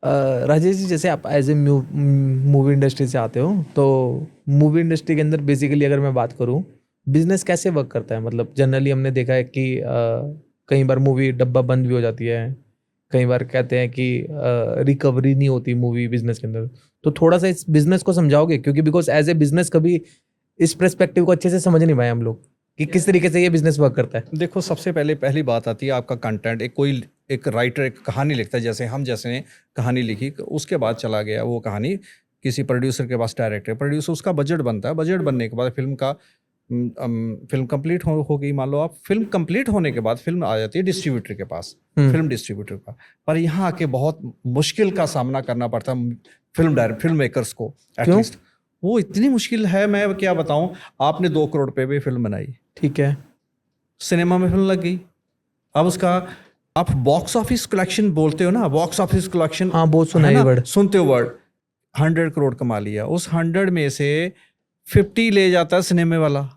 राजेश जी, जैसे आप as a movie industry से आते हो, तो मूवी इंडस्ट्री के अंदर बेसिकली अगर मैं बात करूं, बिजनेस कैसे वर्क करता है? मतलब जनरली हमने देखा है कि कई बार मूवी डब्बा बंद भी हो जाती है, कई बार कहते हैं कि रिकवरी नहीं होती मूवी बिजनेस के अंदर। तो थोड़ा सा इस बिजनेस को समझाओगे, क्योंकि बिकॉज एज ए बिजनेस कभी इस पर्सपेक्टिव को अच्छे से समझ नहीं पाए हम लोग कि किस तरीके से ये बिजनेस वर्क करता है। देखो, सबसे पहली बात आती है आपका कंटेंट। एक राइटर एक कहानी लिखता है, जैसे हम जैसे ने कहानी लिखी, उसके बाद चला गया वो कहानी किसी प्रोड्यूसर के पास, डायरेक्टर प्रोड्यूसर, उसका बजट बनता है। बजट बनने के बाद फिल्म कंप्लीट हो गई। मान लो आप, फिल्म कंप्लीट होने के बाद फिल्म आ जाती है डिस्ट्रीब्यूटर के पास, फिल्म डिस्ट्रीब्यूटर का। पर यहाँ आके बहुत मुश्किल का सामना करना पड़ता है फिल्म मेकर्स को। एटलीस्ट वो इतनी मुश्किल है, मैं क्या बताऊं। आपने 2 करोड़ पे भी फिल्म बनाई, ठीक है, सिनेमा में फिल्म लग गई। अब उसका आप बॉक्स ऑफिस कलेक्शन बोलते हो ना, बॉक्स ऑफिस कलेक्शन, हाँ बहुत सुना है ये वर्ड। सुनते हो वर्ड। 100 करोड़ कमा लिया, उस 100 में से 50 ले जाता है सिनेमा वाला,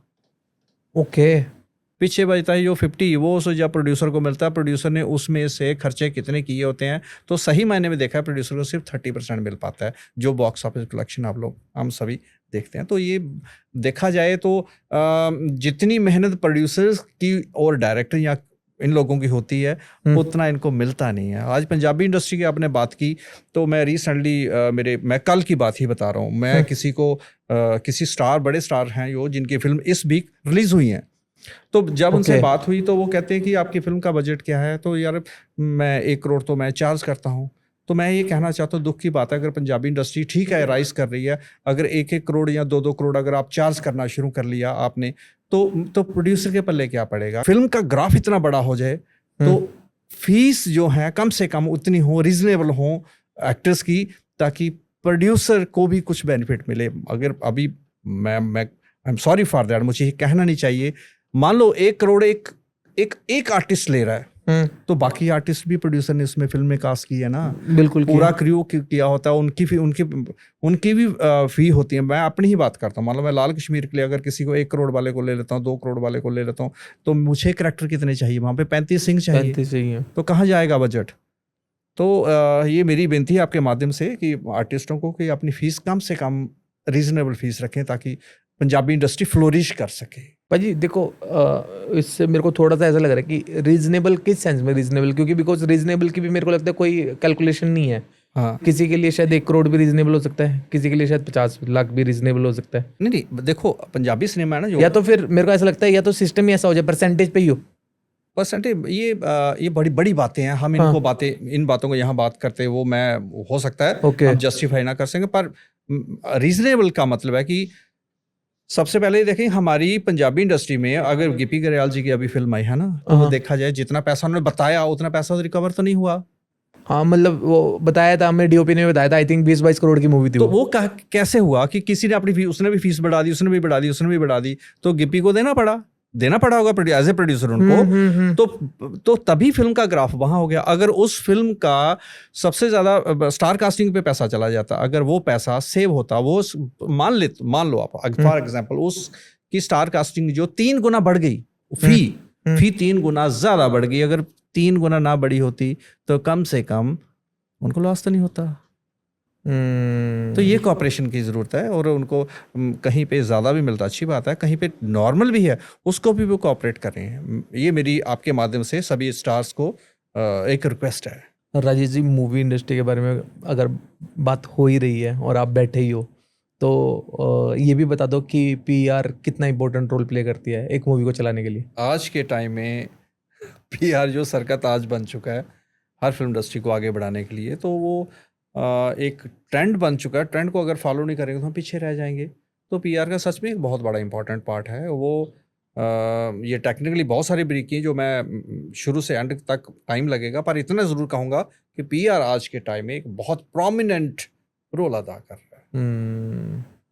ओके। पीछे बचता है जो 50, वो जब प्रोड्यूसर को मिलता है, प्रोड्यूसर ने उसमें से खर्चे कितने किए होते हैं। तो सही मायने में देखा है, प्रोड्यूसर को सिर्फ 30% मिल पाता है, जो बॉक्स ऑफिस कलेक्शन आप लोग हम सभी देखते हैं। तो ये देखा जाए तो जितनी मेहनत प्रोड्यूसर्स की और डायरेक्टर या इन लोगों की होती है, उतना इनको मिलता नहीं है। आज पंजाबी इंडस्ट्री की आपने बात की, तो मैं रिसेंटली मैं कल की बात ही बता रहा हूँ। मैं किसी स्टार, बड़े स्टार हैं जो, जिनकी फिल्म इस वीक रिलीज हुई है। तो जब उनसे बात हुई तो वो कहते हैं कि आपकी फिल्म का बजट क्या है? तो यार, मैं 1 करोड़ तो मैं चार्ज करता हूँ। तो मैं ये कहना चाहता हूँ, दुख की बात है, अगर पंजाबी इंडस्ट्री ठीक है राइज कर रही है, अगर 1-1 करोड़ या 2-2 करोड़ अगर आप चार्ज करना शुरू कर लिया आपने, तो प्रोड्यूसर के पल्ले क्या पड़ेगा? फिल्म का ग्राफ इतना बड़ा हो जाए तो फीस जो है कम से कम उतनी हो, रीजनेबल हो एक्टर्स की, ताकि प्रोड्यूसर को भी कुछ बेनिफिट मिले। अगर अभी मैं I am sorry for that, मुझे ये कहना नहीं चाहिए। मान लो 1 करोड़ एक आर्टिस्ट ले रहा है, तो बाकी आर्टिस्ट भी प्रोड्यूसर ने उसमें फिल्म में कास्ट की है ना, बिल्कुल पूरा क्रू किया होता है, उनकी भी फी होती है। मैं अपनी ही बात करता हूँ, मान लो मैं लाल कश्मीर के लिए अगर किसी को 1 करोड़ वाले को ले लेता हूँ, 2 करोड़ वाले को ले लेता हूँ, तो मुझे कैरेक्टर कितने चाहिए वहाँ पे? 35 सिंह चाहिए, 35 चाहिए। तो कहाँ जाएगा बजट? तो ये मेरी विनती है आपके माध्यम से कि आर्टिस्टों को कि अपनी फीस कम से कम रीजनेबल फीस रखें, ताकि पंजाबी इंडस्ट्री फ्लोरिश कर सके। भाजी देखो, इससे मेरे को थोड़ा सा ऐसा लग रहा है कि रीजनेबल किस सेंस में रीजनेबल, क्योंकि बिकॉज रीजनेबल की भी मेरे को लगता है कोई कैलकुलेशन नहीं है। हाँ, किसी के लिए शायद 1 करोड़ भी रीजनेबल हो सकता है, किसी के लिए शायद 50 लाख भी रीजनेबल हो सकता है। नहीं, देखो पंजाबी सिनेमा है ना, जो या तो फिर मेरे को ऐसा लगता है, या तो सिस्टम ही ऐसा हो जाए परसेंटेज पे ही हो। परसेंटेज, ये बड़ी बड़ी बातें हैं। हम इन बातों को यहाँ बात करते, वो मैं हो सकता है हम जस्टिफाई ना कर सकें, पर रीजनेबल का मतलब है कि सबसे पहले देखें, हमारी पंजाबी इंडस्ट्री में अगर गिप्पी गरेवाल जी की अभी फिल्म आई है ना, तो वो देखा जाए जितना पैसा उन्होंने बताया उतना पैसा तो रिकवर तो नहीं हुआ। हाँ, मतलब वो बताया था, हमें डीओपी ने बताया था, आई थिंक 20-22 करोड़ की मूवी थी तो वो कैसे हुआ कि किसी ने अपनी उसने भी फीस बढ़ा दी, उसने भी बढ़ा दी, तो गिप्पी को देना पड़ा होगा एज ए प्रोड्यूसर उनको। तो तभी फिल्म का ग्राफ वहां हो गया। अगर उस फिल्म का सबसे ज्यादा स्टार कास्टिंग पे पैसा चला जाता, अगर वो पैसा सेव होता, वो मान लो आप फॉर एग्जांपल उसकी स्टार कास्टिंग जो 3 गुना बढ़ गई, फी 3 गुना ज्यादा बढ़ गई, अगर 3 गुना ना बढ़ी होती तो कम से कम उनको लॉस तो नहीं होता। तो ये कॉपरेशन की ज़रूरत है, और उनको कहीं पे ज़्यादा भी मिलता अच्छी बात है, कहीं पे नॉर्मल भी है, उसको भी वो कॉपरेट कर रहे हैं। ये मेरी आपके माध्यम से सभी स्टार्स को एक रिक्वेस्ट है। राजेश जी, मूवी इंडस्ट्री के बारे में अगर बात हो ही रही है और आप बैठे ही हो, तो ये भी बता दो कि पीआर कितना इंपॉर्टेंट रोल प्ले करती है एक मूवी को चलाने के लिए। आज के टाइम में पीआर जो सर का ताज बन चुका है हर फिल्म इंडस्ट्री को आगे बढ़ाने के लिए, तो वो एक ट्रेंड बन चुका है। ट्रेंड को अगर फॉलो नहीं करेंगे तो हम पीछे रह जाएंगे। तो पीआर का सच में एक बहुत बड़ा इंपॉर्टेंट पार्ट है वो। ये टेक्निकली बहुत सारी ब्रीकी जो मैं शुरू से एंड तक टाइम लगेगा, पर इतना ज़रूर कहूँगा कि पीआर आज के टाइम में एक बहुत प्रोमिनेंट रोल अदा कर रहा है।